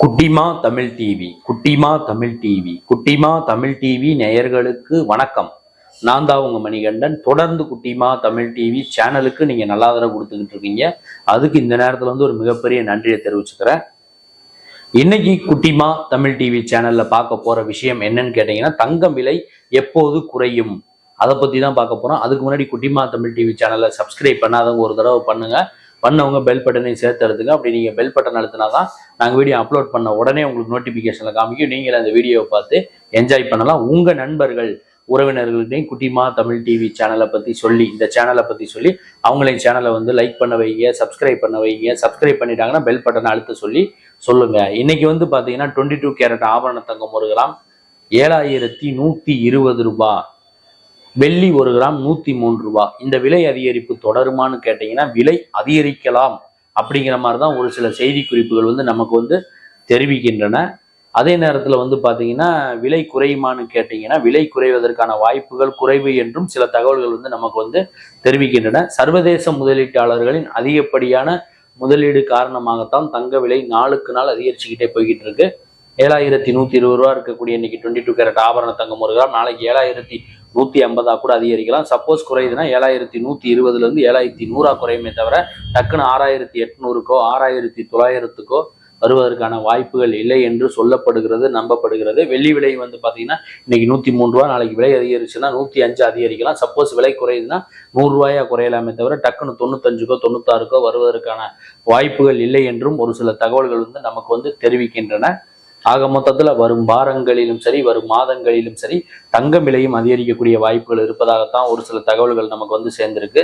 குட்டிமா தமிழ் டிவி குட்டிமா தமிழ் டிவி நேயர்களுக்கு வணக்கம். நான் தான் உங்க மணிகண்டன். தொடர்ந்து குட்டிமா தமிழ் டிவி சேனலுக்கு நீங்க நல்ல ஆதரவு கொடுத்துக்கிட்டு இருக்கீங்க. அதுக்கு இந்த நேரத்துல ஒரு மிகப்பெரிய நன்றியை தெரிவிச்சுக்கிறேன். இன்னைக்கு குட்டிமா தமிழ் டிவி சேனல்ல பார்க்க போற விஷயம் என்னன்னு கேட்டீங்கன்னா, தங்கம் விலை எப்போது குறையும் அதை பத்தி தான் பார்க்க போறோம். அதுக்கு முன்னாடி குட்டிமா தமிழ் டிவி சேனலை சப்ஸ்கிரைப் பண்ணாதவங்க ஒரு தடவை பண்ணுங்க. பண்ணவங்க பெல் பட்டனையும் சேர்த்து எடுத்துங்க. அப்படி நீங்கள் பெல் பட்டன் அழுத்தினா தான் நாங்கள் வீடியோ அப்லோட் பண்ண உடனே உங்களுக்கு நோட்டிஃபிகேஷனில் காமிக்கும். நீங்கள் அந்த வீடியோவை பார்த்து என்ஜாய் பண்ணலாம். உங்கள் நண்பர்கள் உறவினர்கள்ட்டையும் குட்டிமா தமிழ் டிவி சேனலை பற்றி சொல்லி, இந்த சேனலை பற்றி சொல்லி அவங்களையும் சேனலை லைக் பண்ண வைங்க, சப்ஸ்கிரைப் பண்ண வைங்க. சப்ஸ்கிரைப் பண்ணிட்டாங்கன்னா பெல் பட்டனை அழுத்த சொல்லி சொல்லுங்கள். இன்னைக்கு பார்த்தீங்கன்னா 22 கேரட் ஆபரண தங்கம் 1 கிராம் 7120 ரூபாய். வெள்ளி 1 கிராம் 103 ரூபாய். இந்த விலை அதிகரிப்பு தொடருமான்னு கேட்டீங்கன்னா, விலை அதிகரிக்கலாம் அப்படிங்கிற மாதிரி தான் ஒரு சில செய்தி குறிப்புகள் நமக்கு தெரிவிக்கின்றன. அதே நேரத்தில் பார்த்தீங்கன்னா, விலை குறையுமான்னு கேட்டீங்கன்னா, விலை குறைவதற்கான வாய்ப்புகள் குறைவு என்றும் சில தகவல்கள் நமக்கு தெரிவிக்கின்றன. சர்வதேச முதலீட்டாளர்களின் அதிகப்படியான முதலீடு காரணமாகத்தான் தங்க விலை நாளுக்கு நாள் அதிகரிச்சுக்கிட்டே போய்கிட்டு இருக்கு. 7120 ரூபா இருக்கக்கூடிய இன்னைக்கு 22 கேரட் ஆபரண தங்கம் 1 கிராம் நாளைக்கு 7150 கூட அதிகரிக்கலாம். சப்போஸ் குறையுதுன்னா 7120 7100 குறையுமே தவிர டக்குன்னு 6800க்கோ 6900க்கோ வருவதற்கான வாய்ப்புகள் இல்லை என்று சொல்லப்படுகிறது, நம்பப்படுகிறது. வெள்ளி விலை பார்த்தீங்கன்னா இன்னைக்கு 103 ரூபா, நாளைக்கு விலை அதிகரிச்சுன்னா 105 அதிகரிக்கலாம். சப்போஸ் விலை குறையுதுன்னா 100 ரூபாயா குறையலாமே தவிர டக்குன்னு 95க்கோ 96க்கோ வருவதற்கான வாய்ப்புகள் இல்லை என்றும் ஒரு சில தகவல்கள் நமக்கு தெரிவிக்கின்றன. ஆக மொத்தத்துல வரும் வாரங்களிலும் சரி, வரும் மாதங்களிலும் சரி, தங்கம் விலையும் அதிகரிக்கக்கூடிய வாய்ப்புகள் இருப்பதாகத்தான் ஒரு சில தகவல்கள் நமக்கு சேர்ந்திருக்கு.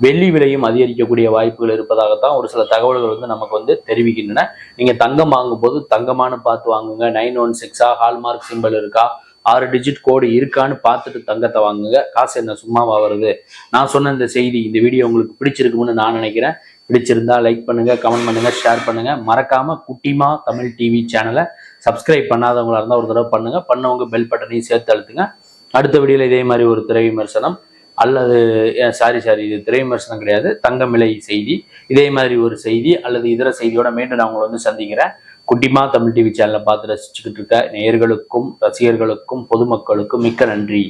வெள்ளி விலையும் அதிகரிக்கக்கூடிய வாய்ப்புகள் இருப்பதாகத்தான் ஒரு சில தகவல்கள் நமக்கு தெரிவிக்கின்றன. நீங்க தங்கம் வாங்கும் போது தங்கமானு பார்த்து வாங்குங்க. 916 ஹால்மார்க் சிம்பிள் இருக்கா, 6 டிஜிட் கோடு இருக்கான்னு பார்த்துட்டு தங்கத்தை வாங்குங்க. காசு என்ன சும்மாவா வருது? நான் சொன்ன இந்த செய்தி, இந்த வீடியோ உங்களுக்கு பிடிச்சிருக்கும்னு நான் நினைக்கிறேன். பிடிச்சிருந்தா லைக் பண்ணுங்க, கமெண்ட் பண்ணுங்க, ஷேர் பண்ணுங்க. மறக்காம குட்டிமா தமிழ் டிவி சேனலை சப்ஸ்கிரைப் பண்ணாதவங்களா இருந்தால் ஒரு தடவை பண்ணுங்க. பண்ணவங்க பெல் பட்டனையும் சேர்த்து அழுத்துங்க. அடுத்த வீடியோல இதே மாதிரி ஒரு திரை விமர்சனம் அல்லது சாரி இது திரை விமர்சனம் கிடையாது, தங்கம் விலை செய்தி, இதே மாதிரி ஒரு செய்தி அல்லது இதர செய்தியோட மீண்டும் நான் உங்களை சந்திக்கிறேன். குட்டிமா தமிழ் டிவி சேனலை பார்த்து ரசிச்சுக்கிட்டு இருக்க நேயர்களுக்கும் ரசிகர்களுக்கும் பொதுமக்களுக்கும் மிக்க நன்றி.